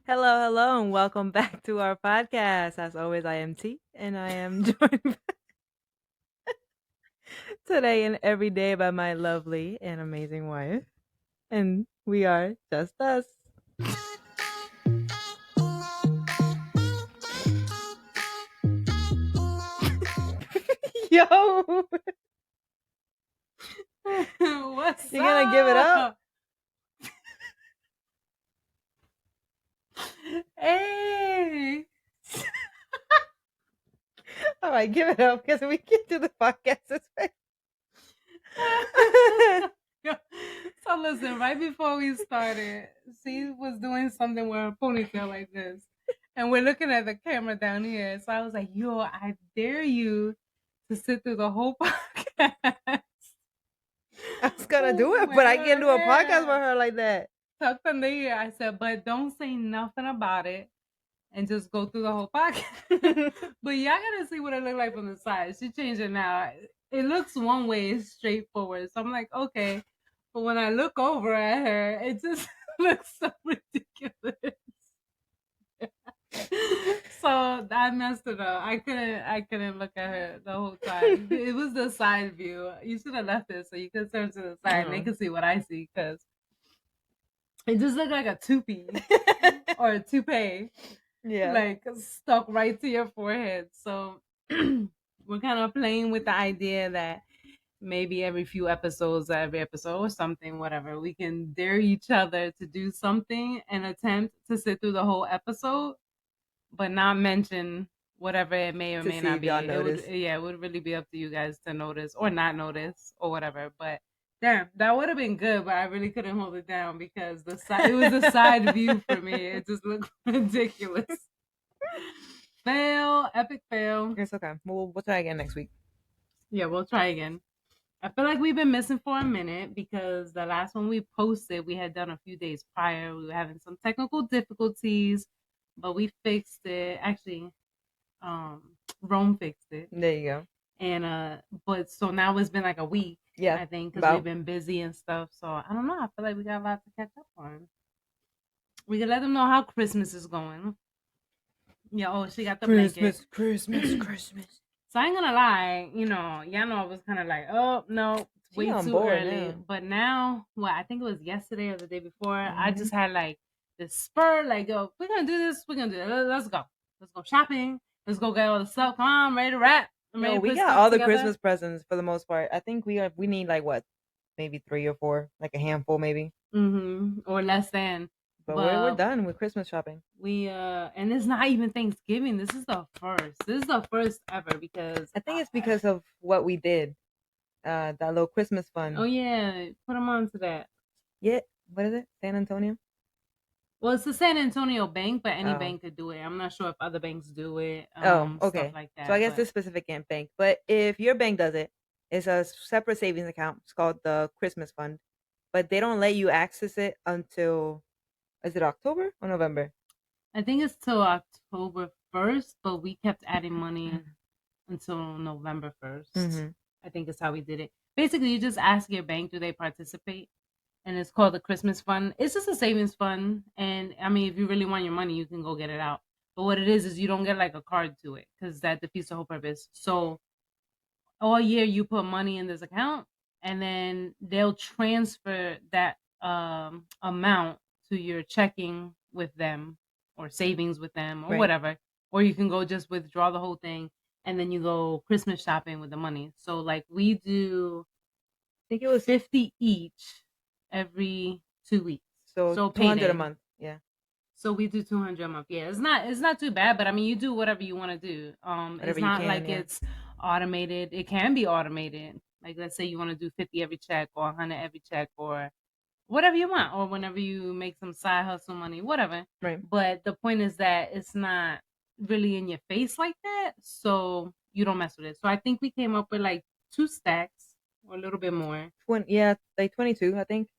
Hello, and welcome back to our podcast. As always, I am T, and I am joined today and every day by my lovely and amazing wife. And we are just us. Yo, What's you're gonna give it up? up? Hey. All right, give it up because we get to the podcast this way. So listen, right before we started, she was doing something with her ponytail like this. And we're looking at the camera down here. So I was like, yo, I dare you to sit through the whole podcast. I was gonna do it, With but I can't her do a podcast with hair her like that. tucked under here. I said, but don't say nothing about it. And just go through the whole podcast. But y'all gotta see what it look like from the side. She changed it now. It looks one way, it's straightforward. So I'm like, okay. But when I look over at her, it just looks so ridiculous. So I messed it up. I couldn't look at her the whole time. It was the side view. You should have left it so you could turn to the side and they could see what I see, because it just looked like a toupee or a toupee. Yeah. Like stuck right to your forehead. So we're kind of playing with the idea that maybe every few episodes, every episode or something, whatever, we can dare each other to do something and attempt to sit through the whole episode, but not mention whatever it may or To may see not if be. y'all It would, notice. it would really be up to you guys to notice or not notice or whatever. But damn, that would have been good, but I really couldn't hold it down because it was a side view for me. It just looked ridiculous. Fail, epic fail. It's okay. We'll try again next week. Yeah, we'll try again. I feel like we've been missing for a minute because the last one we posted, we had done a few days prior. We were having some technical difficulties, but we fixed it. Actually, Rome fixed it. There you go. And but so now it's been like a week. Yeah, I think, because we've been busy and stuff. So I don't know. I feel like we got a lot to catch up on. We can let them know how Christmas is going. Yeah. Oh, she got the blanket. Christmas. So I ain't gonna lie, y'all know I was kind of like, oh no, it's She way on too board early. now. But now, I think it was yesterday or the day before, I just had like this spur, like, yo, we're gonna do this, we're gonna do it. Let's go. Let's go shopping. Let's go get all the stuff. Come on, I'm ready to wrap. I'm ready No, to we put got stuff all the together. Christmas presents for the most part. I think we need like what, maybe 3 or 4, like a handful maybe. Or less than. But we're done with Christmas shopping. We and it's not even Thanksgiving. This is the first. This is the first ever because I think it's because of what we did. That little Christmas fund. Oh yeah, put them on to that. Yeah, what is it? San Antonio? Well, it's the San Antonio bank, but any Oh. bank could do it. I'm not sure if other banks do it. Oh, okay. Stuff like that. So I guess but this specific bank. But if your bank does it, it's a separate savings account. It's called the Christmas fund. But they don't let you access it until, is it October or November? I think it's till October 1st, but we kept adding money until November 1st. I think is how we did it. Basically, you just ask your bank, do they participate? And it's called the Christmas fund. It's just a savings fund. And I mean, if you really want your money, you can go get it out. But what it is you don't get like a card to it because that defeats the whole purpose. So all year you put money in this account and then they'll transfer that amount to your checking with them or savings with them or Right. whatever. Or you can go just withdraw the whole thing and then you go Christmas shopping with the money. So like we do, I think it was 50 each every 2 weeks. So 200 payday. a month. Yeah. So we do 200 a month. Yeah, it's not too bad, but I mean, you do whatever you want to do. Whatever It's you not can, like yeah. it's automated. It can be automated. Like let's say you want to do 50 every check or 100 every check or whatever you want, or whenever you make some side hustle money, whatever. Right. But the point is that it's not really in your face like that, so you don't mess with it. So I think we came up with like 2 stacks or a little bit more. Yeah, like 22, I think.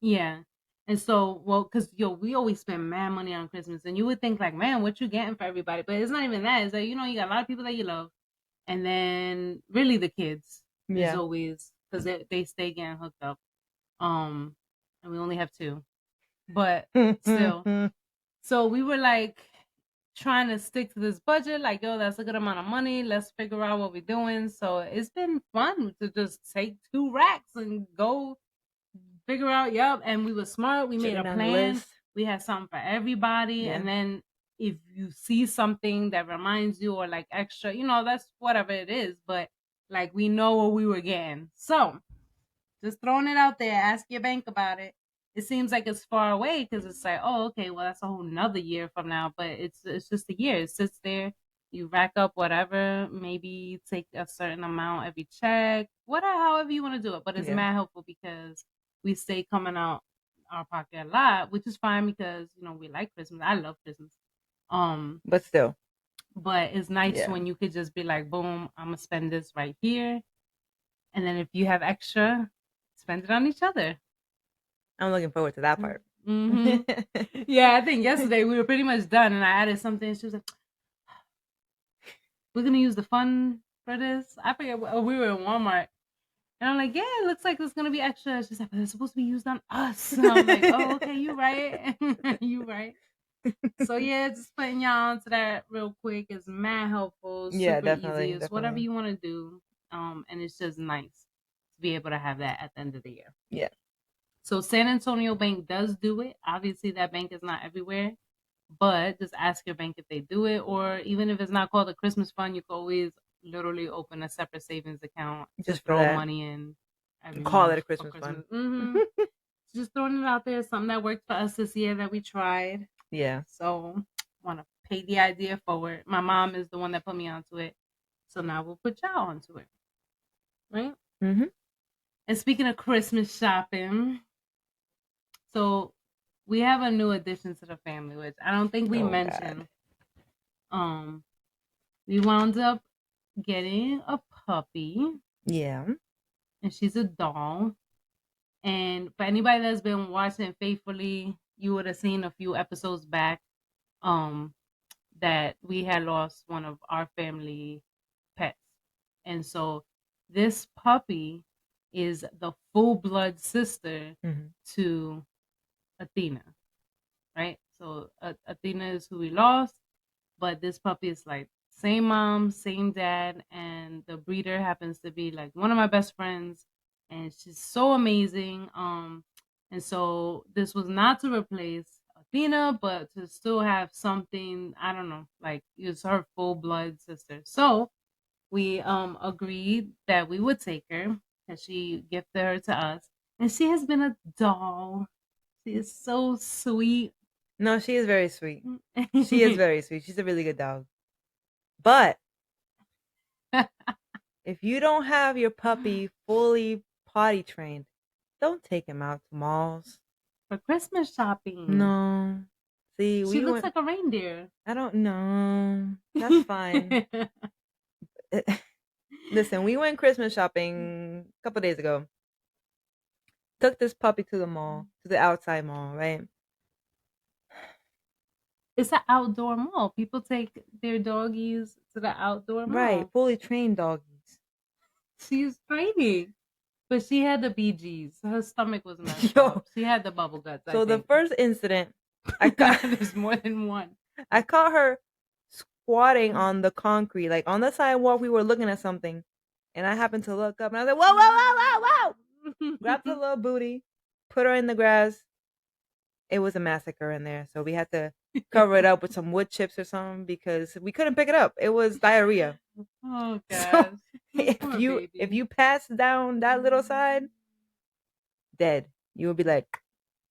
Yeah. And so, well, because we always spend mad money on Christmas, and you would think like, man, what you getting for everybody? But it's not even that. It's like, you got a lot of people that you love, and then really the kids is always because they stay getting hooked up. And we only have 2, but still. So we were like trying to stick to this budget, like, yo, that's a good amount of money. Let's figure out what we're doing. So it's been fun to just take 2 racks and go figure out. Yep. And we were smart. We made Checking a down the plan. list. We had something for everybody. Yeah. And then if you see something that reminds you or like extra, that's whatever it is. But like we know what we were getting. So just throwing it out there. Ask your bank about it. It seems like it's far away because it's like, oh, okay, well that's a whole nother year from now. But it's just a year. It sits there. You rack up whatever. Maybe take a certain amount every check. Whatever, however you want to do it. But it's Yeah. mad helpful because we stay coming out our pocket a lot, which is fine because we like Christmas. I love Christmas. But still. But it's nice Yeah. when you could just be like, boom, I'm gonna spend this right here, and then if you have extra, spend it on each other. I'm looking forward to that part. Mm-hmm. Yeah, I think yesterday we were pretty much done, and I added something. She was like, "We're gonna use the fund for this." I forget. We were in Walmart, and I'm like, "Yeah, it looks like it's gonna be extra." She's like, "But it's supposed to be used on us." And I'm like, "Oh, okay, you right, you right." So yeah, just putting y'all onto that real quick is mad helpful. Yeah, Super definitely, easy. It's whatever definitely. you want to do, and it's just nice to be able to have that at the end of the year. Yeah. So San Antonio Bank does do it. Obviously, that bank is not everywhere, but just ask your bank if they do it, or even if it's not called a Christmas fund, you can always literally open a separate savings account to Just for throw that. money in every Call it month a for Christmas fund. Christmas. Mm-hmm. Just throwing it out there, something that worked for us this year that we tried. Yeah. So want to pay the idea forward. My mom is the one that put me onto it, so now we'll put y'all onto it, right? Mm-hmm. And speaking of Christmas shopping, so we have a new addition to the family, which I don't think we mentioned. God. We wound up getting a puppy. Yeah. And she's a doll. And for anybody that's been watching faithfully, you would have seen a few episodes back um that we had lost one of our family pets. And so this puppy is the full blood sister to Athena, right? So Athena is who we lost, but this puppy is like same mom, same dad, and the breeder happens to be like one of my best friends, and she's so amazing. And so this was not to replace Athena, but to still have something. I don't know, like it's her full blood sister. So we agreed that we would take her, and she gifted her to us, and she has been a doll. She is so sweet. No, she is very sweet. She is very sweet. She's a really good dog. But if you don't have your puppy fully potty trained, don't take him out to malls for Christmas shopping. No. See, She we looks went. like a reindeer. I don't know. That's fine. Listen, we went Christmas shopping a couple days ago. Took this puppy to the mall, to the outside mall, right? It's an outdoor mall. People take their doggies to the outdoor mall. Right, fully trained doggies. She's training. But she had the BGs. Her stomach was messed up. She had the bubble guts. So the first incident, I got there's more than one. I caught her squatting on the concrete, like on the sidewalk. We were looking at something, and I happened to look up, and I was like, "Whoa, whoa, whoa, whoa, whoa!" Grabbed her little booty, put her in the grass. It was a massacre in there, so we had to cover it up with some wood chips or something because we couldn't pick it up. It was diarrhea. Oh gosh! So if you pass down that little side, dead. You would be like,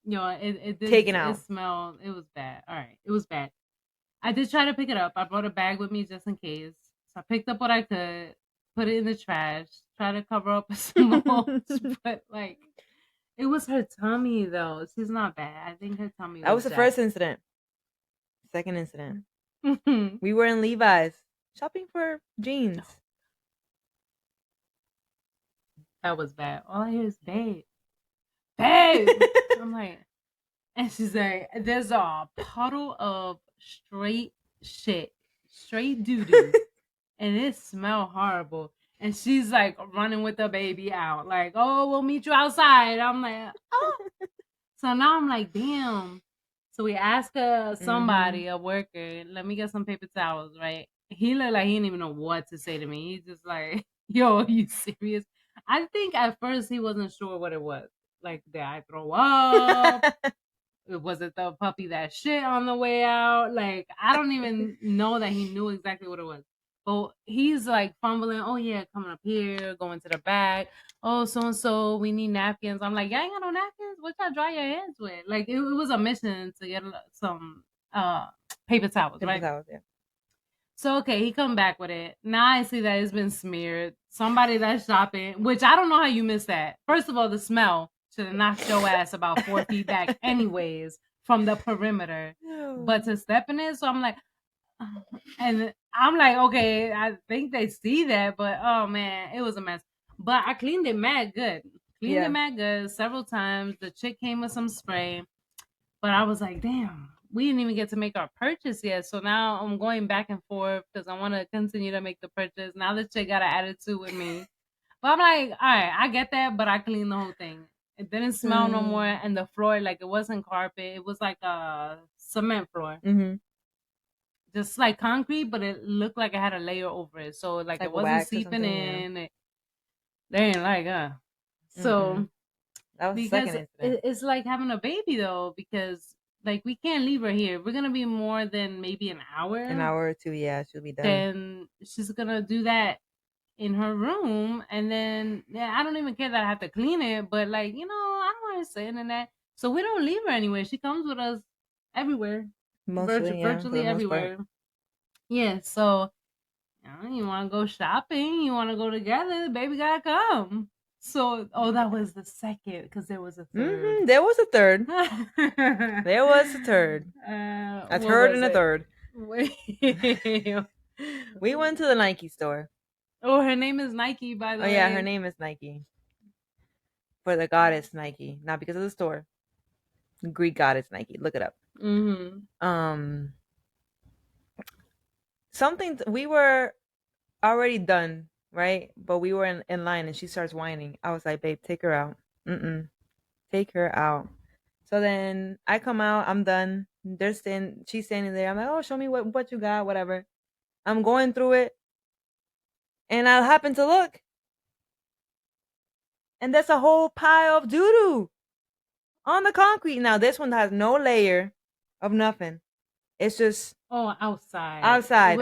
it did, taken out. It smelled. It was bad. All right, it was bad. I did try to pick it up. I brought a bag with me just in case. So I picked up what I could, put it in the trash, try to cover up some molds, but like it was her tummy though. She's not bad. I think her tummy. That was the first incident. Second incident. We were in Levi's shopping for jeans. That was bad. All I hear is babe. Babe. I'm like, and she's like, there's a puddle of straight shit, straight doo doo, and it smelled horrible. And she's like running with the baby out, like, oh, we'll meet you outside. I'm like, oh. So now I'm like, damn. So we ask somebody, a worker, let me get some paper towels, right? He looked like he didn't even know what to say to me. He's just like, yo, are you serious? I think at first he wasn't sure what it was. Like, did I throw up? Was it the puppy that shit on the way out? Like, I don't even know that he knew exactly what it was. But he's like fumbling. Oh yeah, coming up here, going to the back. Oh, so and so, we need napkins. I'm like, y'all ain't got no napkins. What y'all dry your hands with? Like, it was a mission to get some paper towels, right? Paper towels, yeah. So okay, he come back with it. Now I see that it's been smeared. Somebody that's shopping, which I don't know how you missed that. First of all, the smell should have knocked your ass about 4 feet back, anyways, from the perimeter. But to step in it, so I'm like, and I'm like, okay, I think they see that, but oh man, it was a mess. But I cleaned it mad good. Cleaned it mad good several times. The chick came with some spray, but I was like, damn, we didn't even get to make our purchase yet. So now I'm going back and forth because I want to continue to make the purchase. Now the chick got an attitude with me. But I'm like, all right, I get that, but I cleaned the whole thing. It didn't smell no more. And the floor, like, it wasn't carpet. It was like a cement floor. Just like concrete, but it looked like it had a layer over it. So, like it wasn't seeping in. They ain't like, So, that was because second incident. it's like having a baby, though, because like we can't leave her here. We're gonna be more than maybe an hour. An hour or two, yeah, she'll be done. Then she's gonna do that in her room, and then I don't even care that I have to clean it, but like, I don't want her sitting in that. So we don't leave her anywhere. She comes with us everywhere, Mostly, virtually everywhere. Yeah, so you want to go shopping, you want to go together, the baby gotta come. So, that was the second, because there was a third. There was a third. There was a third. A third and a third. We went to the Nike store. Oh, her name is Nike, by the way. Oh yeah, her name is Nike. For the goddess Nike, not because of the store. Greek goddess Nike. Look it up. Something we were already done, right? But we were in line, and she starts whining. I was like, babe, take her out. Take her out. So then I come out. I'm done. She's standing there. I'm like, oh, show me what you got, whatever. I'm going through it, and I happen to look, and there's a whole pile of doo-doo on the concrete. Now this one has no layer of nothing. It's just outside. Outside.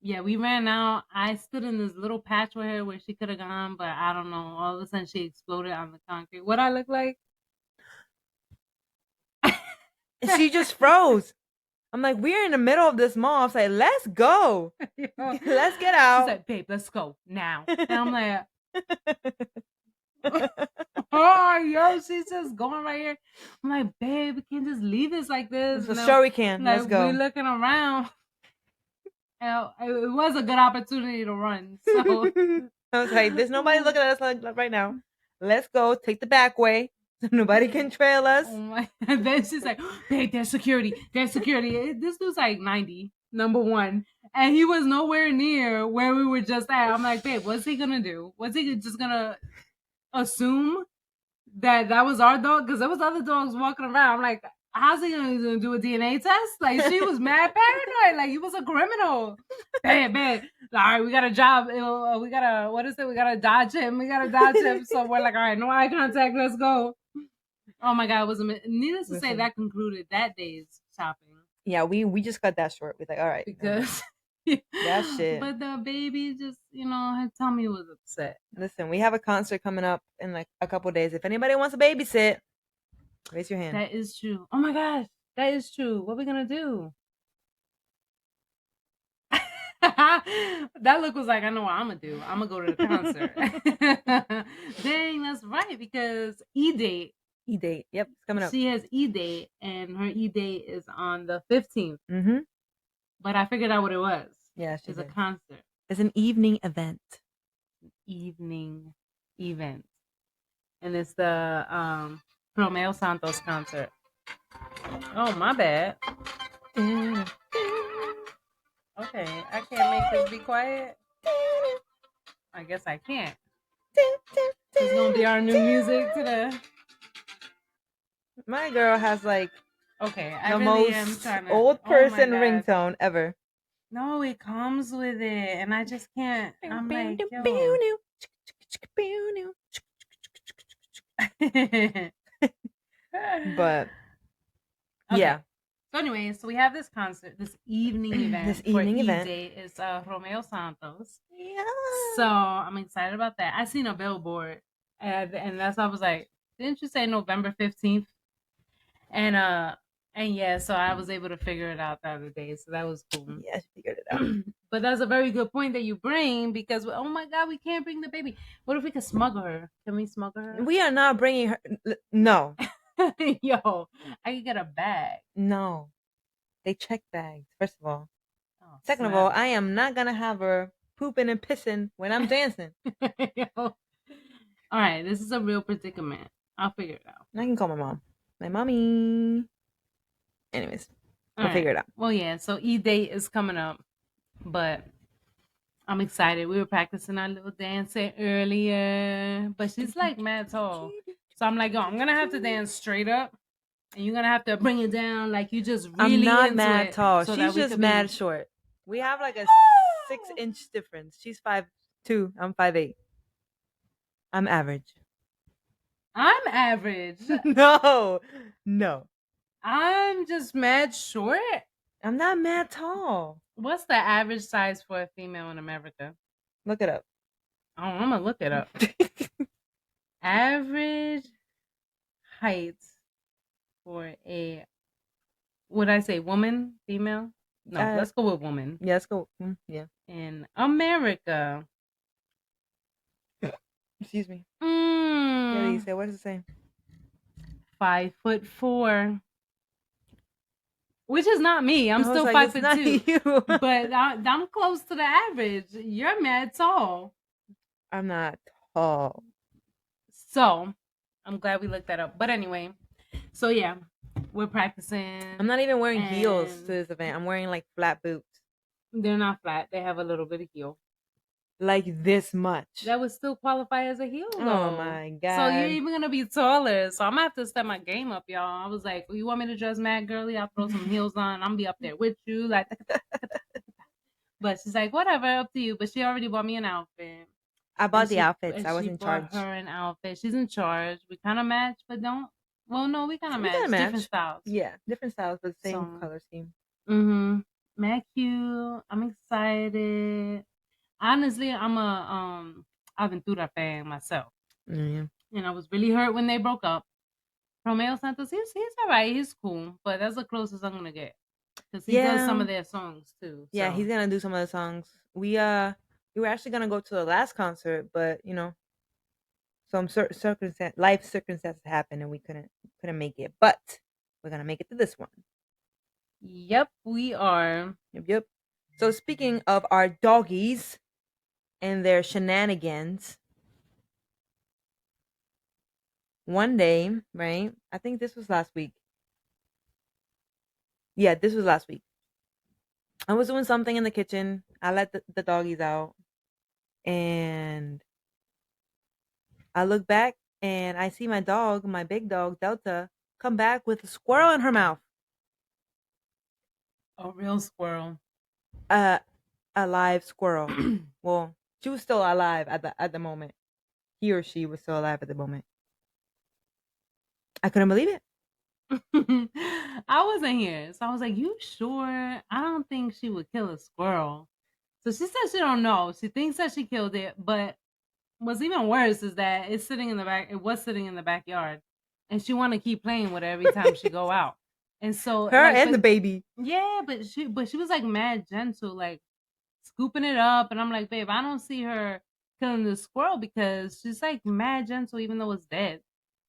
Yeah, we ran out. I stood in this little patch with her where she could have gone, but I don't know. All of a sudden, she exploded on the concrete. What I look like? She just froze. I'm like, we're in the middle of this mall. I was like, let's go. Let's get out. She's like, babe, let's go now. And I'm like, oh, yo, she's just going right here. I'm like, babe, we can't just leave this like this. Sure we can. Like, let's go. We're looking around. It was a good opportunity to run. So I was like, there's nobody looking at us like right now. Let's go. Take the back way. So nobody can trail us. And then she's like, babe, there's security. There's security. This dude's like 90, number one. And he was nowhere near where we were just at. I'm like, babe, what's he going to do? Was he just going to assume that was our dog? Because there was other dogs walking around. I'm like, how's he going to do a DNA test? Like, she was mad paranoid. Like, he was a criminal. Babe. All right, we got a job. We got to, what is it? We got to dodge him. So we're like, all right, no eye contact. Let's go. Oh my God, it was needless to say, that concluded that day's shopping. Yeah, we just cut that short. We're like, all right. Because that shit. But the baby just, her tummy was upset. Listen, we have a concert coming up in like a couple days. If anybody wants to babysit, raise your hand. That is true. Oh my gosh, that is true. What are we gonna do? That look was like, I know what I'm gonna do. I'm gonna go to the concert. Dang, that's right, because E-Date. E-Date, yep, it's coming up. She has E-Date, and her E-Date is on the 15th. But I figured out what it was. Yeah, it's a concert. It's an evening event. Evening event, and it's the Romeo Santos concert. Oh, my bad. Okay, I can't make this be quiet. I guess I can't. It's gonna be our new music to the My girl has like Okay, I the really am most trying to. old Oh my person god. ringtone ever. No, it comes with it, and I just can't. I'm like, yo. But Okay. yeah, So anyway, so we have this concert, this evening this event for evening E event. Day. It's Romeo Santos. Yeah. So I'm excited about that. I seen a billboard, and that's why I was like, didn't you say November 15th? And yeah, so I was able to figure it out the other day. So that was cool. Yeah, she figured it out. But that's a very good point that you bring because oh my god, we can't bring the baby. What if we could smuggle her? Can we smuggle her? We are not bringing her. No, Yo, I could get a bag. no. They check bags, first of all. Oh, Second of all, I am not gonna have her pooping and pissing when I'm dancing. Yo. All right, this is a real predicament. I'll figure it out. I can call my mom. My mommy. Anyways, we'll figure it out. Well, yeah, so E Date is coming up, but I'm excited. We were practicing our little dancing earlier, but she's like mad tall. So I'm like, yo, I'm gonna have to dance straight up, and you're gonna have to bring it down like you just really I'm not into mad it tall. so She's that we just could mad be... short. We have like a 6-inch difference. She's 5'2". I'm 5'8". I'm average. I'm average. No, no. I'm just mad short. I'm not mad tall. What's the average size for a female in America? Look it up. Oh, I'm gonna look it up. Average height for a, would I say woman, female? No, let's go with woman. Yeah, let's go. Yeah. In America. Excuse me. Yeah, you say, what does it say? 5'4", which is not me. I'm still like, 5'2", but I'm close to the average. You're mad tall. I'm not tall. So I'm glad we looked that up. But anyway, so yeah, we're practicing. I'm not even wearing heels to this event. I'm wearing like flat boots. They're not flat. They have a little bit of heel. Like this much. That would still qualify as a heel though. Oh my god. So you're even gonna be taller. So I'm gonna have to step my game up, y'all. I was like, you want me to dress mad girly? I'll throw some heels on. I'm gonna be up there with you. Like but she's like, whatever, up to you. But she already bought me an outfit. I bought the outfits. I was in charge. Her an outfit. She's in charge. We kind of match, but don't. Well, no, we kind of match. Different styles. Yeah, different styles, but same color scheme. Mad cute. I'm excited. Honestly, I'm a Aventura fan myself. And I was really hurt when they broke up. Romeo Santos, he's all right. He's cool, but that's the closest I'm gonna get because he does some of their songs too. So. Yeah, he's gonna do some of the songs. We were actually gonna go to the last concert, but you know, some life circumstances happened and we couldn't make it. But we're gonna make it to this one. Yep, we are. Yep. So speaking of our doggies and their shenanigans, one day, right? I think this was last week. Yeah, this was last week. I was doing something in the kitchen. I let the doggies out, and I look back and I see my dog, my big dog Delta, come back with a squirrel in her mouth. A real squirrel. A live squirrel. Well, she was still alive at the moment. He or she was still alive at the moment. I couldn't believe it. I wasn't here, so I was like, "You sure?" I don't think she would kill a squirrel. So she said she don't know. She thinks that she killed it, but what's even worse is that it's sitting in the back. It was sitting in the backyard, and she want to keep playing with it every time she go out. And so her and the baby. Yeah, but she was like mad gentle, like scooping it up, and I'm like, babe, I don't see her killing the squirrel because she's like mad gentle, even though it's dead.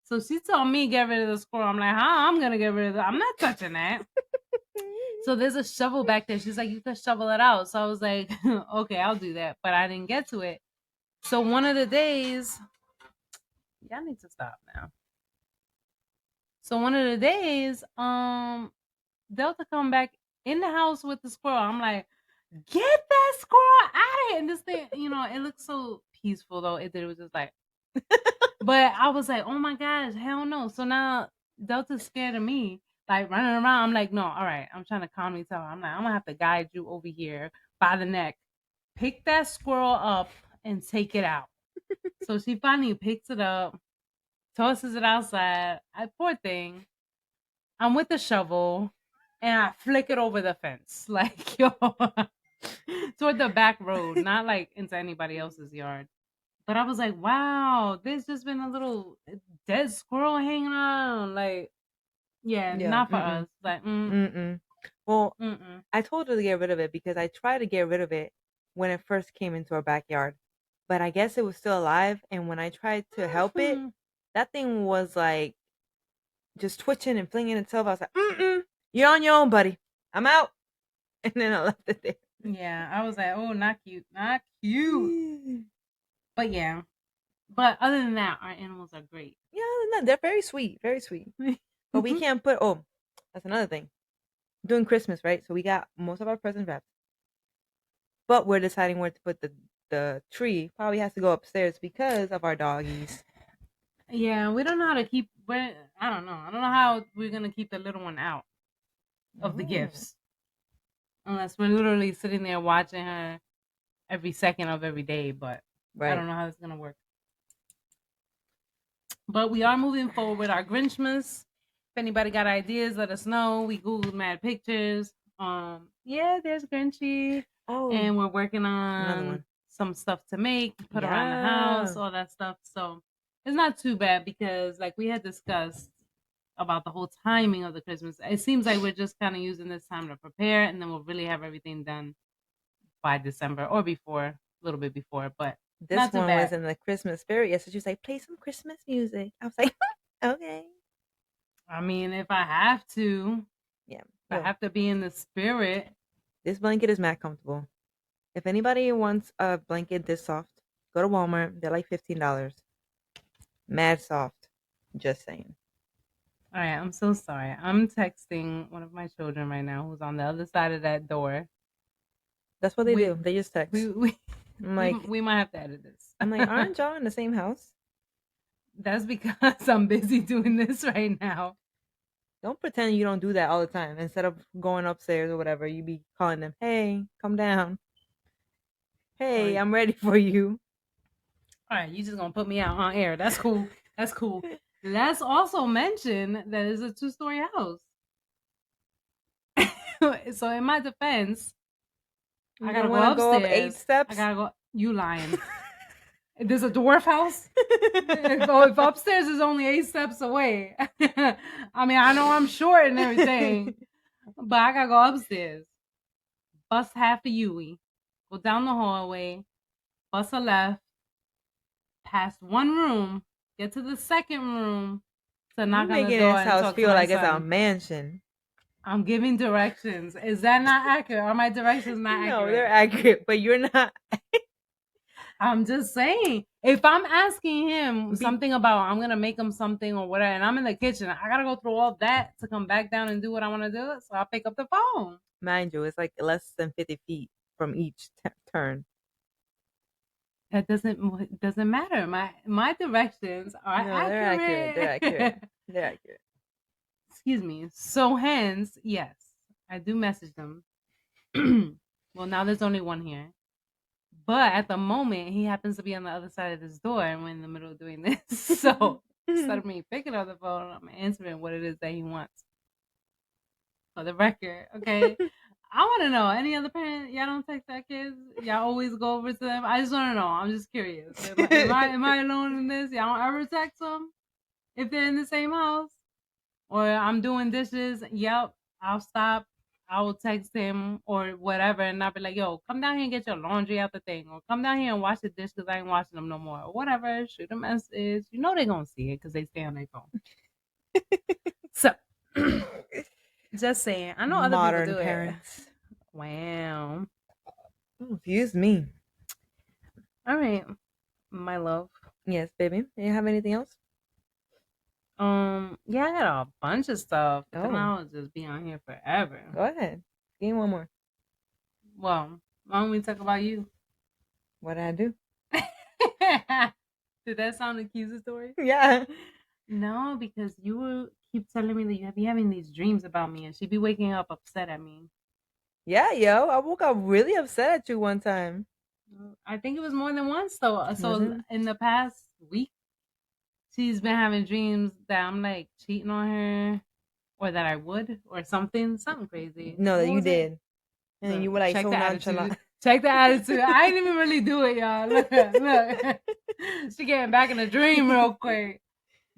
So she told me get rid of the squirrel. I'm like, I'm gonna get rid of it. I'm not touching that. So there's a shovel back there. She's like, you could shovel it out. So I was like, okay, I'll do that. But I didn't get to it. So one of the days, y'all need to stop now. So one of the days, Delta come back in the house with the squirrel. I'm like, get that squirrel out of here. And this thing, it looks so peaceful though. It was just like, but I was like, oh my gosh, hell no. So now Delta's scared of me, like running around. I'm like, no, all right. I'm trying to calmly tell her. I'm like, I'm gonna have to guide you over here by the neck. Pick that squirrel up and take it out. So she finally picks it up, tosses it outside. Poor thing. I'm with the shovel and I flick it over the fence. Like, yo, toward the back road, not like into anybody else's yard. But I was like, wow, there's just been a little dead squirrel hanging around. Like, yeah, Yeah. not for us. Like, Well, mm-mm. I told her to get rid of it because I tried to get rid of it when it first came into our backyard. But I guess it was still alive. And when I tried to help it, that thing was like just twitching and flinging itself. I was like, you're on your own, buddy. I'm out. And then I left it there. Yeah, I was like, oh, not cute. Not cute. But yeah. But other than that, our animals are great. Yeah, no, they're very sweet. Very sweet. But we can't put, oh, that's another thing. Doing Christmas, right? So we got most of our presents wrapped. But we're deciding where to put the tree. Probably has to go upstairs because of our doggies. Yeah, we don't know how to keep. I don't know. I don't know how we're gonna keep the little one out of the gifts, unless we're literally sitting there watching her every second of every day. But I don't know how it's gonna work. But we are moving forward with our Grinchmas. If anybody got ideas, let us know. We googled mad pictures. Yeah, there's Grinchy. Oh, and we're working another on one. some stuff to make, put around the house, all that stuff. So it's not too bad because, like we had discussed about the whole timing of the Christmas, it seems like we're just kind of using this time to prepare, and then we'll really have everything done by December or before, a little bit before. But This not too one bad. was in the Christmas spirit. Yes, so she was like, play some Christmas music. I was like, okay. I mean, if I have to, Yeah. if I have to be in the spirit. This blanket is mad comfortable. If anybody wants a blanket this soft, go to Walmart. They're like $15. Mad soft. Just saying. All right, I'm so sorry. I'm texting one of my children right now who's on the other side of that door. That's what they do. They just text. I'm like, we might have to edit this. I'm like, aren't y'all in the same house? That's because I'm busy doing this right now. Don't pretend you don't do that all the time. Instead of going upstairs or whatever, you be calling them, hey, come down. Hey, I'm ready for you. All right, you just gonna put me out on air. That's cool. That's cool. Let's also mention that it's a 2-story house. So in my defense, I gotta go upstairs. Go up 8 steps? I gotta go. You lying. There's a dwarf house? if upstairs is only 8 steps away. I mean, I know I'm short and everything, but I gotta go upstairs. Bust half a Yui. Go down the hallway. Bust a left. Past one room. Get to the second room. To knock on the door this house feel like it's a mansion. I'm giving directions. Is that not accurate? Are my directions not accurate? No, they're accurate, but you're not. I'm just saying. If I'm asking him something about I'm gonna make him something or whatever, and I'm in the kitchen, I gotta go through all that to come back down and do what I want to do. So I'll pick up the phone. Mind you, it's like less than 50 feet from each turn. That doesn't matter. My directions are accurate. They're accurate. They're accurate. Excuse me. So hence, yes, I do message them. Well, now there's only one here. But at the moment, he happens to be on the other side of this door, and we're in the middle of doing this. So instead of me picking up the phone, I'm answering what it is that he wants. For the record, okay? I want to know, any other parent, y'all don't text their kids? Y'all always go over to them? I just want to know. I'm just curious. Am I alone in this? Y'all don't ever text them if they're in the same house? Or I'm doing dishes. Yep, I'll stop. I will text him or whatever, and I'll be like, yo, come down here and get your laundry out the thing. Or come down here and wash the dish because I ain't washing them no more. Or whatever. Shoot a message. You know they're going to see it because they stay on their phone. So, just saying. I know other Modern people do parents. It. Wow. Excuse me. All right, my love. Yes, baby. Do you have anything else? Yeah, I got a bunch of stuff. But then I'll just be on here forever. Go ahead. Give me one more. Well, why don't we talk about you? What did I do? Did that sound accusatory? Yeah. No, because you keep telling me that you be having these dreams about me, and she be waking up upset at me. Yeah, yo, I woke up really upset at you one time. I think it was more than once though. So Wasn't? in the past week, she's been having dreams that I'm like cheating on her, or that I would, or something crazy. No, that What you was it? did, and then you Look, were like check so the nonchalant. attitude. Check the attitude. I didn't even really do it, y'all. Look. She getting back in the dream real quick.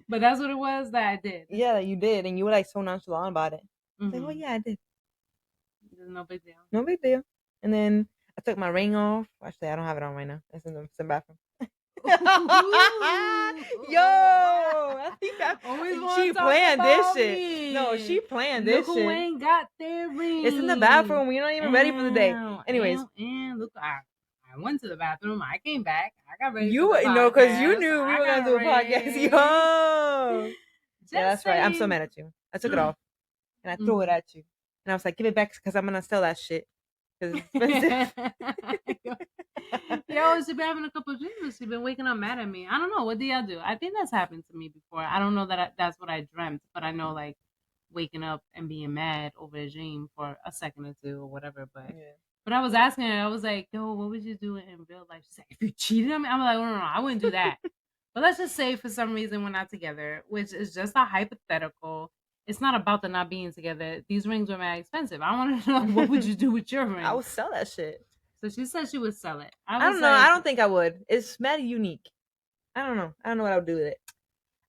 But that's what it was that I did. Yeah, you did, and you were like so nonchalant about it. Like, oh Mm-hmm. yeah, I did. No big deal. No big deal. And then I took my ring off. Actually, I don't have it on right now. It's in the bathroom. Yo, I think Always want she to talk planned this about shit. No, me. she planned Look this who shit. ain't got their It's in the ring. bathroom. We're not even ready for the day. Anyways, And look, I went to the bathroom. I came back. I got ready for you the know because you podcast. knew we I were gonna got do a podcast. ready. Yo, yeah, Just that's right. I'm so saying. mad at you. I took it off and I threw it at you, and I was like, "Give it back because I'm gonna sell that shit because it's expensive." Yo, she been having a couple of dreams. She been waking up mad at me. I don't know. What do y'all do? I think that's happened to me before. I don't know that that's what I dreamt, but I know like waking up and being mad over a dream for a second or two or whatever. Yeah. But I was asking her, I was like, yo, what would you do in real life? She's like, if you cheated on me, I'm like, no, I wouldn't do that. But let's just say for some reason we're not together, which is just a hypothetical. It's not about the not being together. These rings were mad expensive. I want to know what would you do with your ring? I would sell that shit. So she said she would sell it. I don't know. I don't think I would. It's mad unique. I don't know. I don't know what I would do with it.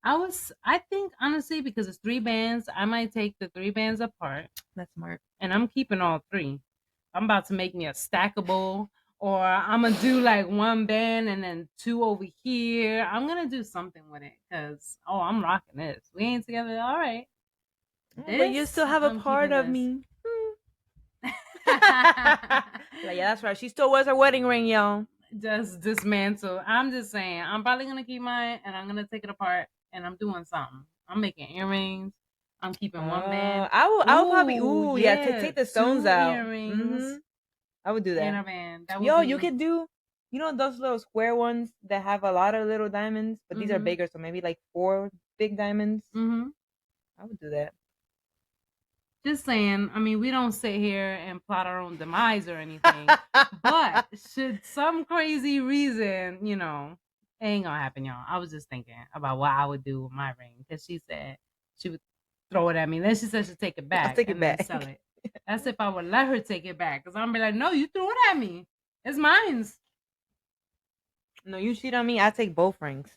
I think honestly, because it's 3 bands, I might take the 3 bands apart. That's smart. And I'm keeping all 3. I'm about to make me a stackable, or I'm gonna do like 1 band and then 2 over here. I'm gonna do something with it because I'm rocking this. We ain't together, all right. But you still have a I'm part of this. me. Like, yeah, that's right. She still wears her wedding ring, y'all. Just dismantle. I'm just saying, I'm probably gonna keep mine and I'm gonna take it apart and I'm doing something. I'm making earrings. I'm keeping 1 band. I will probably yeah, take the stones 2 out. earrings. I would do that. And a band. That would Yo, be... you could do, you know, those little square ones that have a lot of little diamonds, but these are bigger, so maybe like 4 big diamonds. I would do that. Just saying. I mean, we don't sit here and plot our own demise or anything. But should some crazy reason, you know, it ain't gonna happen, y'all. I was just thinking about what I would do with my ring because she said she would throw it at me. Then she said she'd take it back I'll take it and back. then sell it. That's if I would let her take it back. Because I'm be like, no, you threw it at me. It's mine. No, you cheat on me, I take both rings.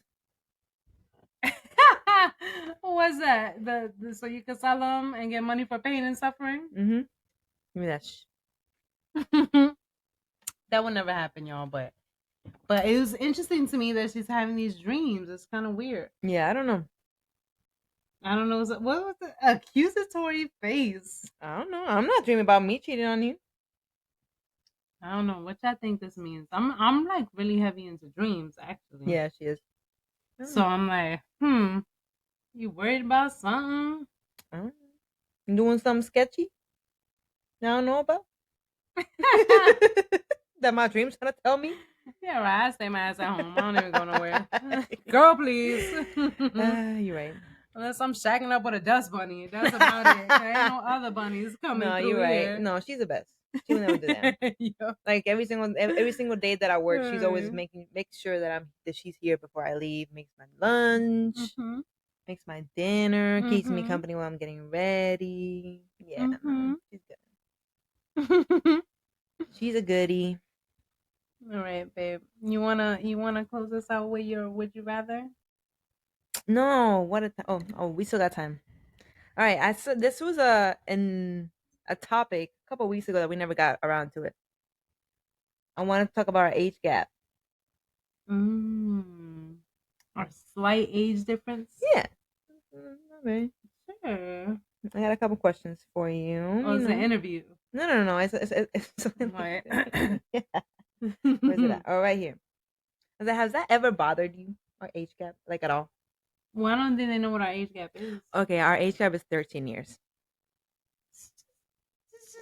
What's that? The so you can sell them and get money for pain and suffering? Give me that That would never happen, y'all, but it was interesting to me that she's having these dreams. It's kind of weird. Yeah, I don't know. What was the accusatory face? I don't know. I'm not dreaming about me cheating on you. I don't know what y'all think this means. I'm like really heavy into dreams, actually. Yeah, she is. So I'm like, you worried about something? You doing something sketchy? I don't know about. That my dreams trying to tell me? Yeah, right. I stay my ass at home. I don't even go nowhere. Girl, please. You're right. Unless I'm shacking up with a dust bunny. That's about it. There ain't no other bunnies coming through you're here. right. No, she's the best. She will never do that. Like every single day that I work, she's always make sure that she's here before I leave. Makes my lunch, makes my dinner, keeps me company while I'm getting ready. Yeah, no, she's good. She's a goodie. All right, babe. You wanna close this out with your would you rather? No, what a oh, we still got time. All right, I said this was a topic a couple weeks ago that we never got around to it. I want to talk about our age gap. Our slight age difference. Yeah. Okay. Sure. I got a couple questions for you. Oh, it's an interview. No. It's something. Right. Yeah. Where's it at? Oh, right here. Has that ever bothered you? Our age gap, like at all? Well, I don't think they know what our age gap is. Okay, our age gap is 13 years.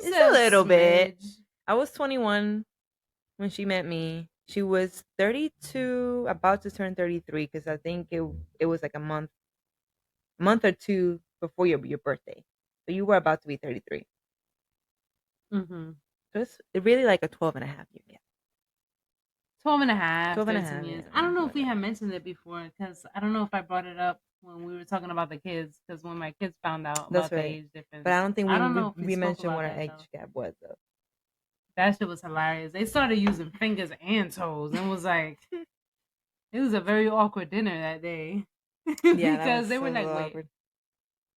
It's a little bit. I was 21 when she met me. She was 32, about to turn 33, because I think it was like a month or two before your birthday. So you were about to be 33. Mm-hmm. So it's really like a 12.5 year gap. 12 and a half, 12 and a 13 half, years. yeah. I don't know if we 12.5. had mentioned it before because I don't know if I brought it up when we were talking about the kids because when my kids found out That's about the right. age difference, But I don't think I we don't we, know if we we spoke mentioned about what our that though. age gap was though. That shit was hilarious. They started using fingers and toes and was like, it was a very awkward dinner that day Yeah, that because was they were so like, wait, awkward.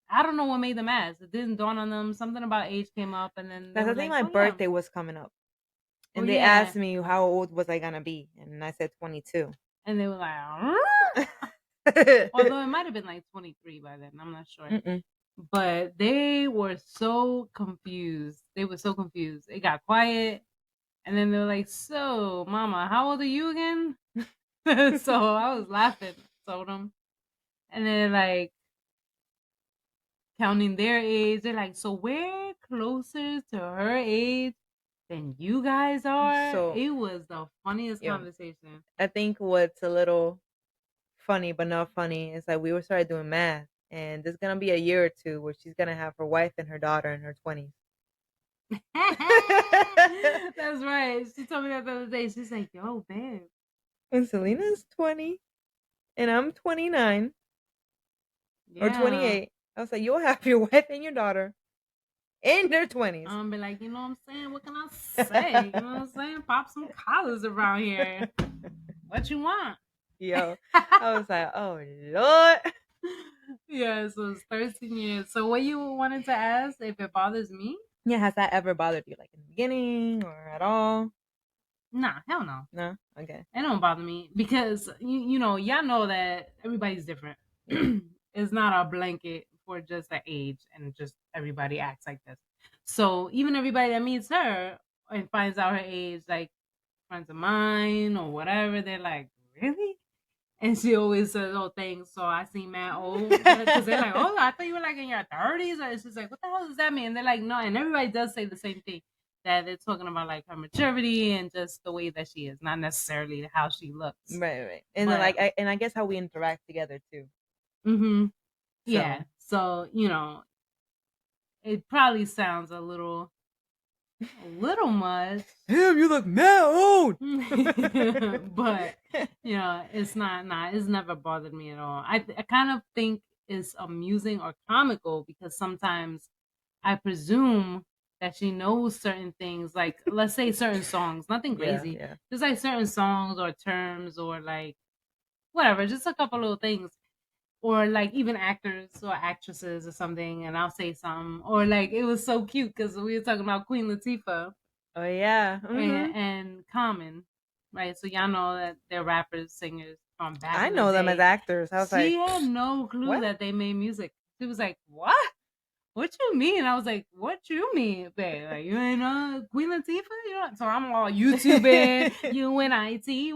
I don't know what made them ask. It didn't dawn on them. Something about age came up and then they Because I were think like, my oh yeah, birthday was coming up. oh And they yeah. asked me how old was I gonna be, and I said 22. And they were like, although it might have been like 23 by then. I'm not sure. Mm-mm. But they were so confused. They were so confused. It got quiet. And then they were like, so, mama, how old are you again? So I was laughing. Told them. And then, like, counting their age. They're like, so we're closer to her age than you guys are? So, It was the funniest yeah, conversation. I think what's a little funny but not funny is that we were started doing math, and there's gonna be a year or two where she's gonna have her wife and her daughter in her 20s. That's right. She told me that the other day. She's like, yo, babe. When Selena's 20 and I'm 29 or Yeah. 28, I was like, you'll have your wife and your daughter in their 20s. Be like, you know what I'm saying? What can I say? You know what I'm saying? Pop some collars around here. What you want? Yo, I was like, oh Lord. Yeah, so it's 13 years. So what you wanted to ask if it bothers me? Yeah, has that ever bothered you, like in the beginning or at all? Nah, hell no. No? Okay. It don't bother me because y'all know that everybody's different. Yeah. It's not a blanket for just the age and just everybody acts like this. So even everybody that meets her and finds out her age, like friends of mine or whatever, they're like, really? And she always says, "Oh, thanks." So I seem mad old because they're like, "Oh, I thought you were like in your 30s." And she's like, "What the hell does that mean?" And they're like, "No." And everybody does say the same thing, that they're talking about like her maturity and just the way that she is, not necessarily how she looks. Right. And then But I guess how we interact together too. yeah. So it probably sounds a little much. Damn, you look mad old. But it's not it's never bothered me at all. I kind of think it's amusing or comical because sometimes I presume that she knows certain things, like let's say certain songs, nothing crazy, Yeah. just like certain songs or terms or like whatever, just a couple little things, or like even actors or actresses or something, and I'll say something, or like it was so cute because we were talking about Queen Latifah Oh yeah. and Common, right? So y'all know that they're rappers, singers from back I in the know them as day. actors. I was She like, had no clue what? that they made music. She was like, "What? What you mean?" I was like, "What you mean, babe? Like you ain't know Queen Latifah? You know?" So I'm all YouTubing, UNITY,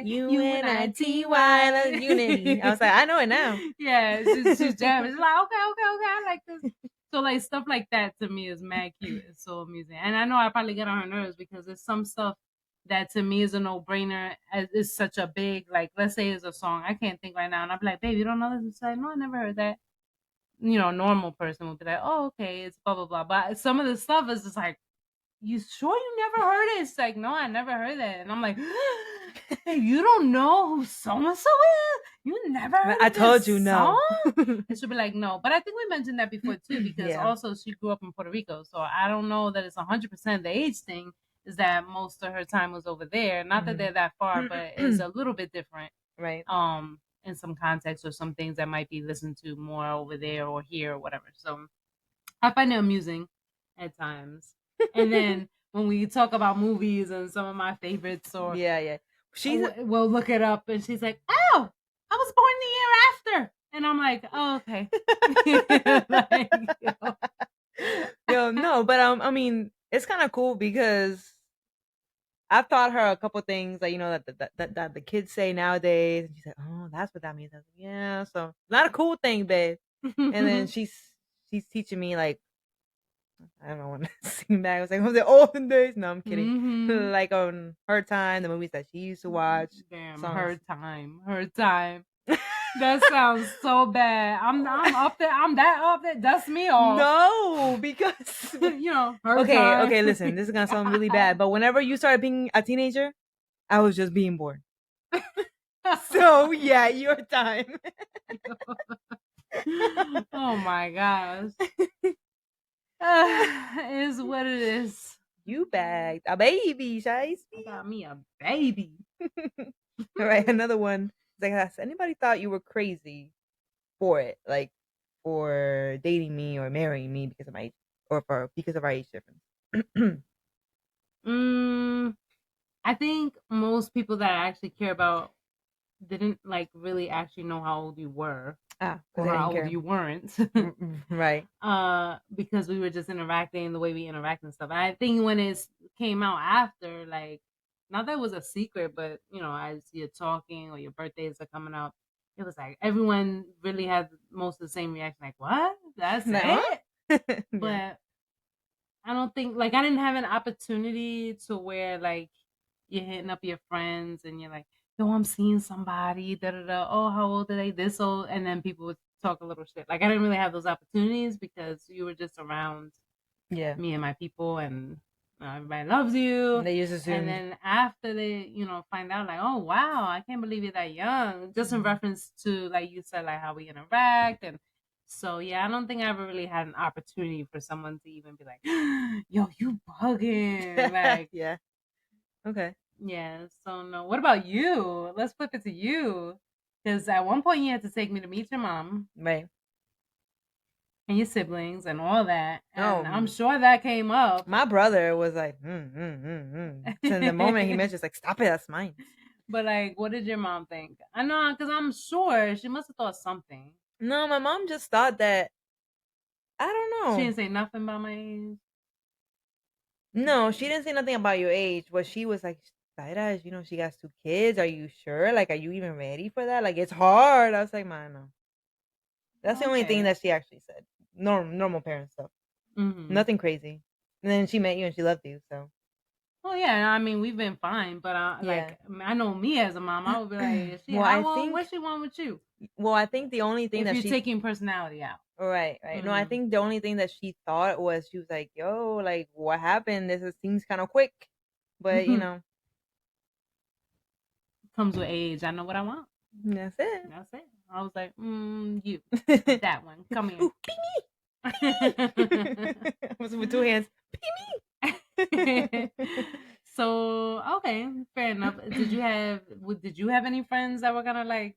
UNITY, that's unity. I was like, I know it now. Yeah, she's jamming. She's like, okay, I like this. So like stuff like that to me is mad cute. It's so amusing, and I know I probably get on her nerves because there's some stuff that to me is a no brainer. It's such a big, like, let's say it's a song I can't think right now, and I'm like, babe, you don't know this? And she's like, no, I never heard that. A normal person would be like, oh, okay, it's blah blah blah. But some of the stuff is just like, you sure you never heard it? It's like, no, I never heard that. And I'm like, hey, you don't know who so and so is? You never heard I of told this you song? no. And she'll be like, no. But I think we mentioned that before too, because Yeah. also she grew up in Puerto Rico. So I don't know that it's 100% the age thing, is that most of her time was over there. Not that they're that far, but it's a little bit different. Right. In some context or some things that might be listened to more over there or here or whatever. So I find it amusing at times. And then when we talk about movies and some of my favorites, or Yeah. we'll look it up, and she's like, "Oh, I was born the year after," and I'm like, "Oh, okay." Yo, no, but I mean, it's kind of cool because I've taught her a couple things that that the kids say nowadays, and she's like, "Oh, that's what that means." I was like, "Yeah, so it's not a cool thing, babe." And then she's teaching me like I don't know when to sing back. I was like, "Oh, the olden days." No, I'm kidding. Like on her time, the movies that she used to watch. Damn, Songs. her time. That sounds so bad. I'm up there. I'm that up there. Dust me off. No, because her okay, time. okay. Listen, this is gonna sound really bad, but whenever you started being a teenager, I was just being bored. So yeah, your time. Oh my gosh. Is what it is. You bagged a baby, I Shiesty. got me a baby. All right, another one. It's like, has anybody thought you were crazy for it? Like, for dating me or marrying me because of my age, or because of our age difference? I think most people that I actually care about didn't like really actually know how old you were Because or they how didn't old care. you weren't. Right. Because we were just interacting the way we interact and stuff. And I think when it came out after, like, not that it was a secret, but as you're talking or your birthdays are coming up, it was like everyone really had most of the same reaction. Like, what? That's Like, it? yeah. But I don't think like I didn't have an opportunity to where like you're hitting up your friends and you're like, yo, I'm seeing somebody, da da da. Oh, how old are they? This old, and then people would talk a little shit. Like I didn't really have those opportunities because you were just around Yeah. me and my people, and everybody loves you. They just And assumed. then after they, find out like, oh wow, I can't believe you're that young. Just in reference to like you said, like how we interact and. So yeah, I don't think I ever really had an opportunity for someone to even be like, "Yo, you bugging?" Like, Yeah. Okay. yeah. So no. What about you? Let's flip it to you, because at one point you had to take me to meet your mom Right. and your siblings and all that, and I'm No, sure that came up. my brother was like, Since the moment he mentioned, like, stop it, that's mine. But like, what did your mom think? I know, because I'm sure she must have thought something. No, my mom just thought that, I don't She know. didn't say nothing about my age. No, she didn't say nothing about your age, but she was like, Zaira, she got 2 kids. Are you sure? Like, are you even ready for that? Like, it's hard. I was like, man, no. That's the only thing Okay. that she actually said. Normal parent stuff. Mm-hmm. Nothing crazy. And then she met you and she loved you, so. Well, yeah. I mean, we've been fine, but Yeah. like, I know me as a mom, I would be like, is she Well, I how old? think What's she want with you? the only thing If that you're she taking personality out. right, right. No, I Mm. think the only thing that she thought was she was like, "Yo, like what happened? Seems kind of quick." But, Comes with age. I know what I want. that's it. That's it. I was like, you, that one, come here. Ooh, pee me. I was with 2 hands. Pee me. So okay, fair enough. Did you have any friends that were gonna like,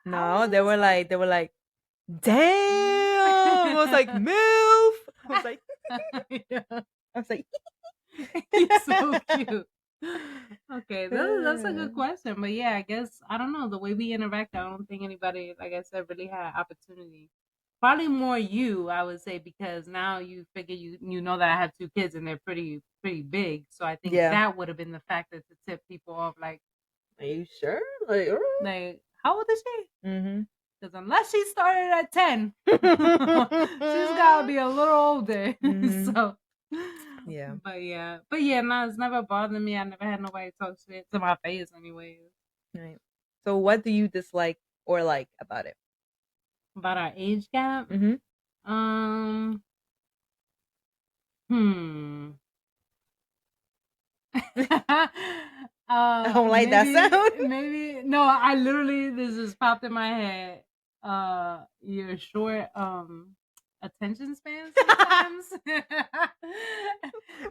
how No, old is they were like, "Damn." I was like, "MILF." I was like Yeah. I was like He's so cute. Okay, that's a good question. But yeah, I guess I don't know. The way we interact, I don't think anybody, like I said, really had opportunity. Probably more you, I would say, because now you figure you know that I have 2 kids and they're pretty big. So I think Yeah. that would have been the factor to tip people off Are you sure? like how old is she? Mhm. Because unless she started at 10, she's gotta be a little older. Mhm. So Yeah. but yeah, no, it's never bothered me. I never had nobody talk shit to my face anyways. Right. So what do you dislike or like about it? About our age gap? Mhm. Um hmm. I don't like that Maybe sound. maybe no, I literally this just popped in my head. Your short attention span sometimes.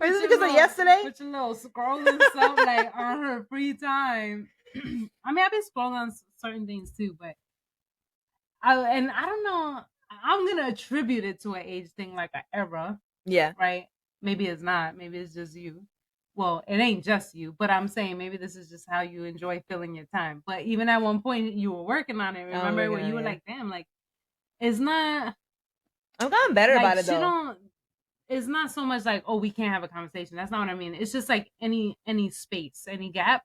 Or is this because of yesterday? With your little scrolling stuff like on her free time. I mean, I've been scrolling on certain things too, but I don't know. I'm gonna attribute it to an age thing, like an era, Yeah. right? Maybe it's not. Maybe it's just you. Well, it ain't just you, but I'm saying maybe this is just how you enjoy filling your time. But even at one point, you were working on it. I was Remember working where on you it, were yeah. like, "Damn, like it's not I'm gotten better like about it she though. don't." It's not so much like, "Oh, we can't have a conversation." That's not what I mean. It's just like any space, any gap,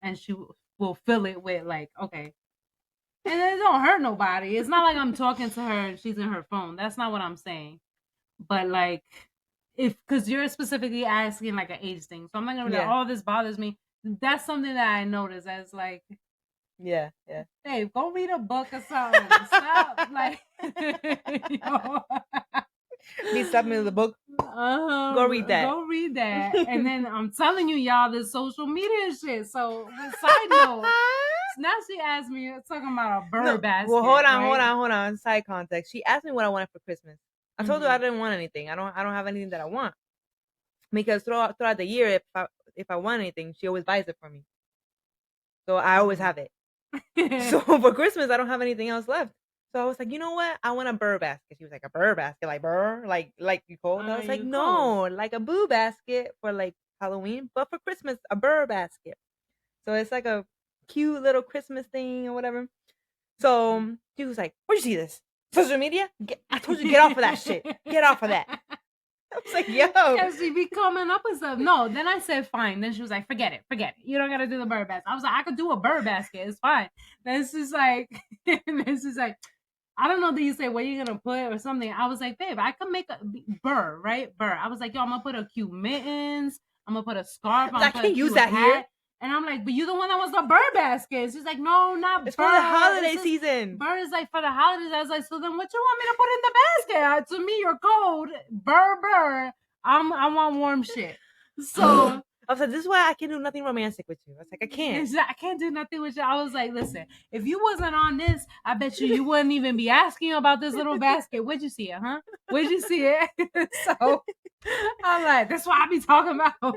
and she will fill it with like, okay, and it don't hurt nobody. It's not like I'm talking to her and she's in her phone. That's not what I'm saying. But like, if because you're specifically asking like an age thing, so I'm not gonna be like, Yeah. oh, this bothers me. That's something that I notice as like Yeah. Babe, go read a book or something. Stop, like, Me stop me with the book. Go read that. Go read that. And then I'm telling you, y'all, this social media shit. So, side note, now she asked me talking about a bird basket. Well, hold right? on. Side context. She asked me what I wanted for Christmas. I told her I didn't want anything. I don't have anything that I want. Because throughout the year, if I want anything, she always buys it for me. So I always have it. So for Christmas, I don't have anything else left. So I was like, you know what? I want a burr basket. She was like, a burr basket, like burr, like you cold. I was like, no, like a boo basket for like Halloween, but for Christmas, a burr basket. So it's like a cute little Christmas thing or whatever. So she was like, where'd you see this? Social media? I told you, get off of that shit. Get off of that. I was like, yo. Because she be coming up with stuff. No, then I said, fine. Then she was like, forget it. You don't got to do the bird basket. I was like, I could do a bird basket. It's fine. Then she's like, I don't know that you say where you're going to put or something. I was like, babe, I could make a burr, right? Burr. I was like, yo, I'm going to put a cute mittens. I'm going to put a scarf. I can't use that here. And I'm like, but you're the one that wants the bird basket. She's like, no, not it's bird. For the holiday season. Bird is like for the holidays. I was like, so then what you want me to put in the basket? To me, you're cold. Burr. I want warm shit. So I was like, this is why I can do nothing romantic with you. I was like, I can't. I can't do nothing with you. I was like, listen, if you wasn't on this, I bet you wouldn't even be asking about this little basket. Where'd you see it, huh? Where'd you see it? So I'm like, that's what I be talking about.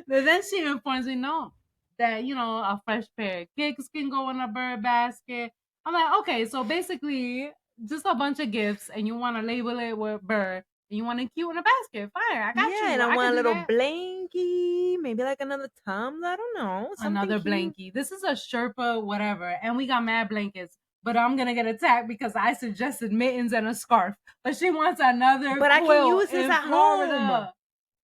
But then she informs me, no, that, a fresh pair of kicks can go in a bird basket. I'm like, okay, so basically just a bunch of gifts and you want to label it with bird. You want it cute in a basket. Fine, I got you. Yeah, and I want a little blankie, maybe like another tumbler. I don't know. Another blankie. This is a Sherpa, whatever. And we got mad blankets. But I'm gonna get attacked because I suggested mittens and a scarf. But she wants another. But I can use this at home.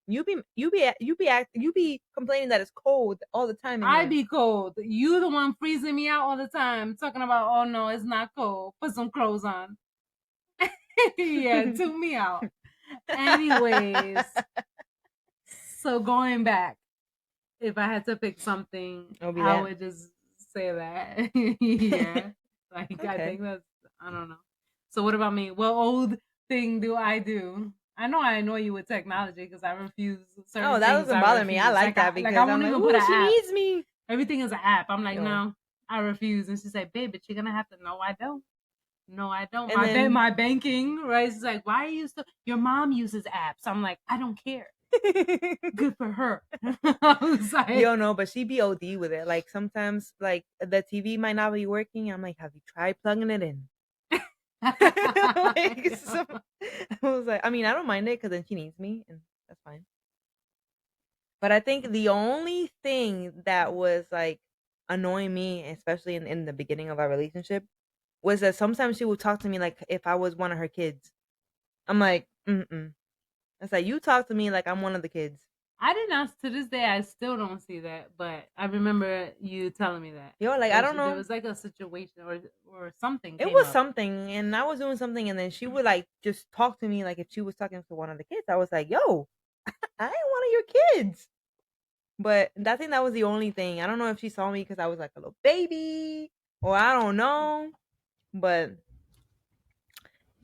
You be complaining that it's cold all the time. I be cold. You the one freezing me out all the time, talking about, oh no, it's not cold. Put some clothes on. Yeah, tune me out. Anyways, so going back, if I had to pick something, I would just say that. Yeah, like okay. I think that's, I don't know. So what about me? What old thing do I do? I know I annoy you with technology because I refuse certain things. Oh, that doesn't bother me. I like that because I won't even put an she app. needs me. Everything is an app. I'm like, no, I refuse. And she's like, babe, but you're gonna have to. No, I don't. No, I don't. My banking, right? She's like, why are you still? Your mom uses apps. I'm like, I don't care. Good for her. I was like, yo, no, but she be OD with it. Like sometimes, like the TV might not be working. I'm like, have you tried plugging it in? Like, so, I was like, I mean, I don't mind it because then she needs me, and that's fine. But I think the only thing that was like annoying me, especially in the beginning of our relationship, was that sometimes she would talk to me like if I was one of her kids. I'm like, It's like, you talk to me like I'm one of the kids. I did not, to this day, I still don't see that, but I remember you telling me that. Yo, like, I don't know. There was like a situation or something. It was something, and I was doing something, and then she would like just talk to me like if she was talking to one of the kids. I was like, yo, I ain't one of your kids. But I think that was the only thing. I don't know if she saw me because I was like a little baby, or I don't know. But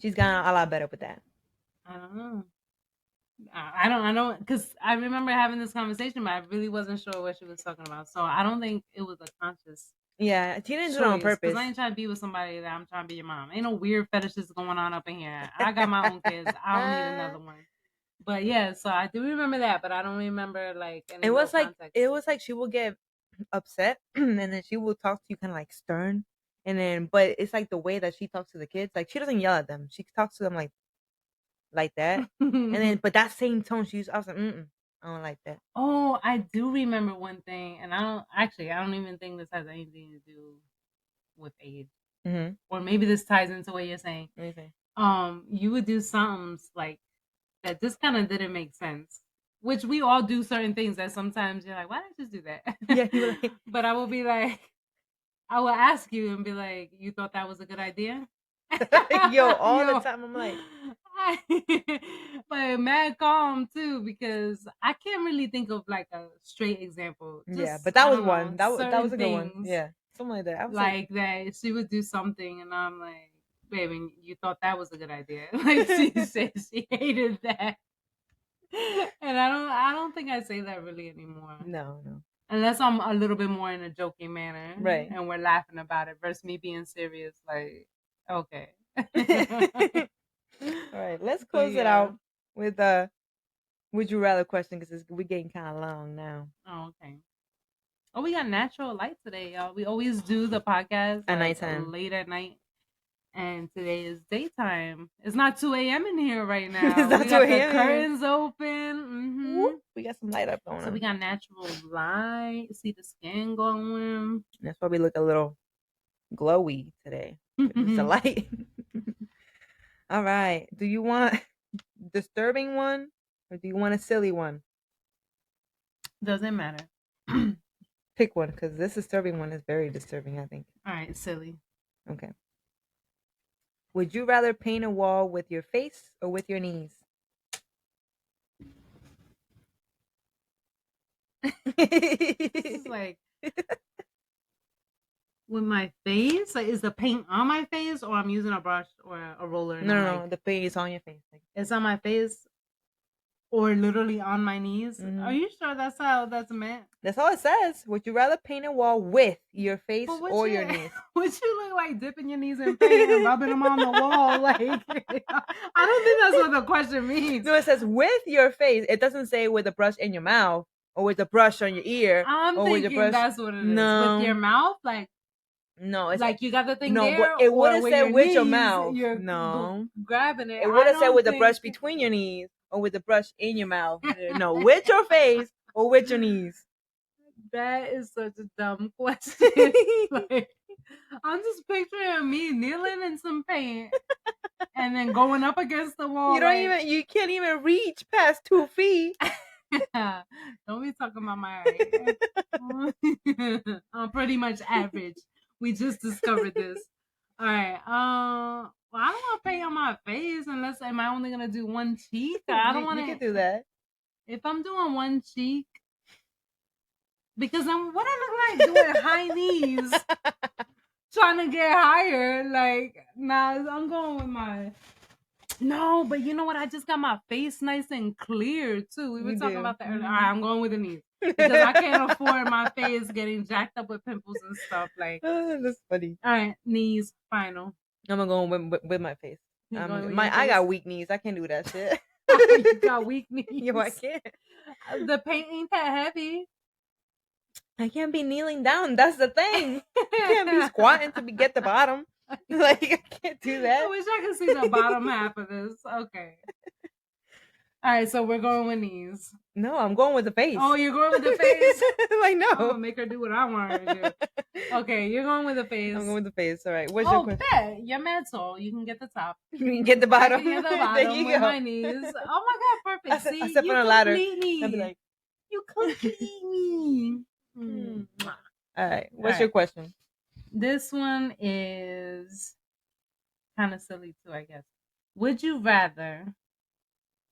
she's gotten a lot better with that. I don't know. I don't, because I remember having this conversation, but I really wasn't sure what she was talking about. So I don't think it was a conscious. Yeah, she didn't do it on purpose. Because I ain't trying to be with somebody that I'm trying to be your mom. Ain't no weird fetishes going on up in here. I got my own kids. I don't need another one. But yeah, so I do remember that, but I don't remember like. It was like she will get upset, and then she will talk to you kind of like stern, and then but it's like the way that she talks to the kids. Like she doesn't yell at them. She talks to them like that, and then but that same tone she used. I was like, I don't like that. Oh, I do remember one thing, and I don't even think this has anything to do with age, or maybe this ties into what you're saying. What are you saying? You would do something like that just kind of didn't make sense. Which we all do certain things that sometimes you're like, why did I just do that? Yeah, you're like, but I will be like, I will ask you and be like, you thought that was a good idea? Yo, all the time I'm like. But mad calm too, because I can't really think of like a straight example. Just, yeah, but that was one. That was a good one. Yeah. something like that. I was like that she would do something, and I'm like, baby, you thought that was a good idea. Like she said she hated that. And I don't think I say that really anymore. No. Unless I'm a little bit more in a joking manner. Right. And we're laughing about it versus me being serious, like, okay. All right, let's close it out with would you rather question because we're getting kind of long now. Oh, okay. Oh, we got natural light today, y'all. We always do the podcast at nighttime, late at night. And today is daytime. It's not 2 a.m. in here right now. It's not we got 2 a.m. the curtains open. Whoop, we got some light up going on. So we got natural light. See the skin glowing. That's why we look a little glowy today. It's a light. All right. Do you want a disturbing one or do you want a silly one? Doesn't matter. Pick one because this disturbing one is very disturbing, I think. All right, silly. Okay. Would you rather paint a wall with your face or with your knees? This is like with my face. Like, is the paint on my face, or I'm using a brush or a roller? No, the paint is on your face. It's on my face, or literally on my knees. Are you sure that's how that's meant? That's all it says. Would you rather paint a wall with your face or your knees? Would you look like dipping your knees in paint and rubbing them on the wall? Like, I don't think that's what the question means. No, it says with your face. It doesn't say with a brush in your mouth or with a brush on your ear. I'm or thinking with your brush. That's what it is. No. With your mouth, like. No, it's like you got the thing no, there. It would have said with knees, your mouth. You're no, grabbing it. It would have said with the brush between your knees or with the brush in your mouth. No, with your face or with your knees. That is such a dumb question. Like, I'm just picturing me kneeling in some paint and then going up against the wall. You can't even reach past 2 feet. Don't be talking about my height. I'm pretty much average. We just discovered this. All right. Well, I don't want to paint on my face unless am I only gonna do one cheek? I don't want to. You can do that. If I'm doing one cheek, because then what I look like doing high knees, trying to get higher. Like, nah, I'm going with my. No, but you know what? I just got my face nice and clear too. We were talking about that earlier. All right, I'm going with the knees because I can't afford my face getting jacked up with pimples and stuff. Like, that's funny. All right, knees, final. I'm going with my face. I got weak knees. I can't do that shit. You got weak knees. Yo, I can't. The paint ain't that heavy. I can't be kneeling down. That's the thing. I can't be squatting to get the bottom. Like, I can't do that. I wish I could see the bottom half of this. Okay. All right, so we're going with knees. No, I'm going with the face. Oh, you're going with the face? Like, no. I'm going to make her do what I want her to do. Okay, you're going with the face. I'm going with the face. All right. What's your question? Bet. You're mad tall. You can get the top. You can get the bottom. You can get the bottom with my knees. Oh, my God, perfect. See, I step on a ladder. Me. I'll be like, you complete me. All right. What's your question? This one is kind of silly too, I guess. Would you rather?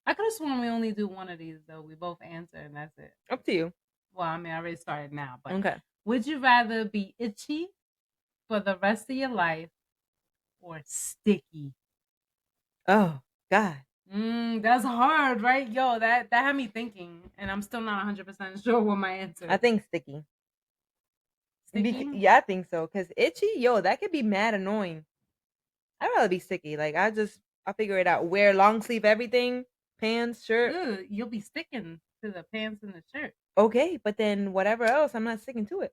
I could have sworn we only do one of these though. We both answer and that's it. Up to you. Well, I mean, I already started now, but okay. Would you rather be itchy for the rest of your life or sticky? Oh God. That's hard, right? Yo, that had me thinking, and I'm still not 100% sure what my answer is. I think sticky. Sticky? Yeah, I think so. Cause itchy, yo, that could be mad annoying. I'd rather be sticky. Like I figure it out. Wear long sleeve everything, pants, shirt. Ugh, you'll be sticking to the pants and the shirt. Okay, but then whatever else, I'm not sticking to it.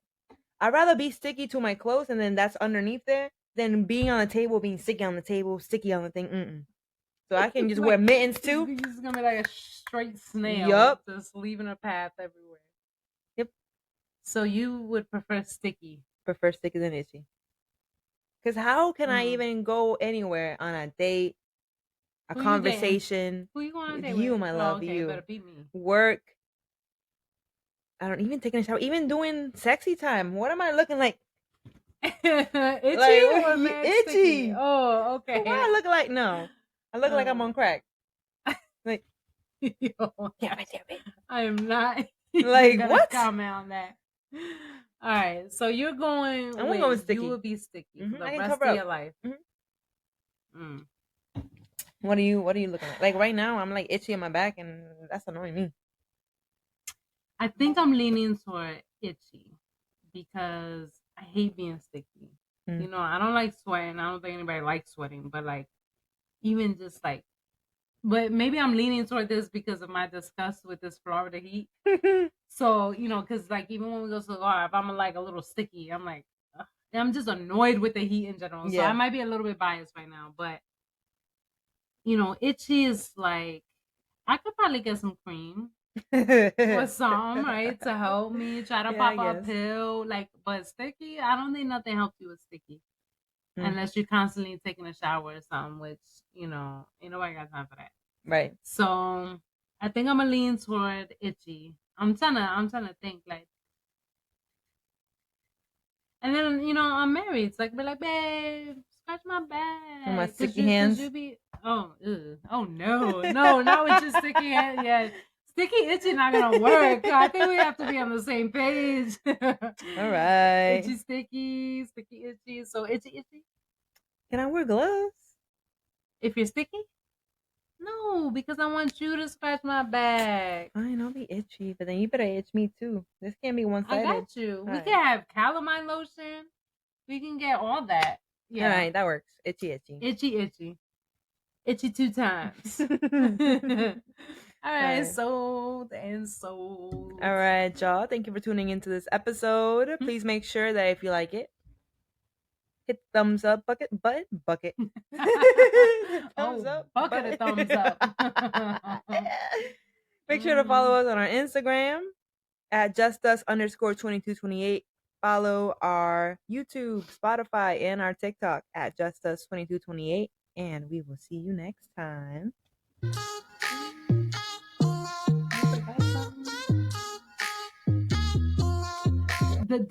I'd rather be sticky to my clothes and then that's underneath there than being on the table, being sticky on the table, sticky on the thing. So I can just wear mittens too. You're just gonna be like a straight snail. Yup. Just leaving a path everywhere. Yep. So you would prefer sticky? Prefer sticky than itchy. Because how can I even go anywhere on a date, a conversation? Who you going on a date with? You, with? my love, okay, you. Better beat me. Work. I don't even taking a shower. Even doing sexy time. What am I looking like? Itchy or itchy. Sticky? Oh, okay. What I look like? No. I look like I'm on crack. Like, I am not like gonna what? comment on that. All right, so you're going I'm gonna go with with you sticky. will be sticky for the I can rest cover of up. your life. Mhm. Mm. What are you looking at? Like right now, I'm like itchy in my back, and that's annoying me. I think I'm leaning toward itchy because I hate being sticky. Mm. I don't like sweating. I don't think anybody likes sweating, but like even just like, but maybe I'm leaning toward this because of my disgust with this Florida heat. So, because like even when we go to the bar, if I'm like a little sticky, I'm like, ugh. I'm just annoyed with the heat in general. So I Yeah. might be a little bit biased right now, but itchy is like, I could probably get some cream or some, right, to help me try to Yeah, I pop a guess. pill. Like, but sticky, I don't think nothing helps you with sticky Mm. unless you're constantly taking a shower or something, which, ain't nobody got time for that. Right. So I think I'm gonna lean toward itchy. I'm trying to think like, and then I'm married. It's like be like, babe, scratch my And my back, cause sticky you hands. be oh no, no, not with your sticky hand. Yeah, sticky itchy not gonna work. I think we have to be on the same page. All right. Itchy sticky itchy. So itchy. Can I wear gloves? If you're sticky, no, because I want you to scratch my back. Fine, I'll be itchy, but then you better itch me too. This can't be one I sided. got you. All We right. can have calamine lotion. We can get all that. All Yeah. right, that works. Itchy. Itchy. Itchy 2 times. All right, Right. sold and sold. All right, y'all. Thank you for tuning into this episode. Please make sure that if you like it, hit thumbs up, bucket. Thumbs up, bucket of thumbs up. Make sure to follow us on our Instagram at justus_2228. Follow our YouTube, Spotify, and our TikTok at justus2228. And we will see you next time. The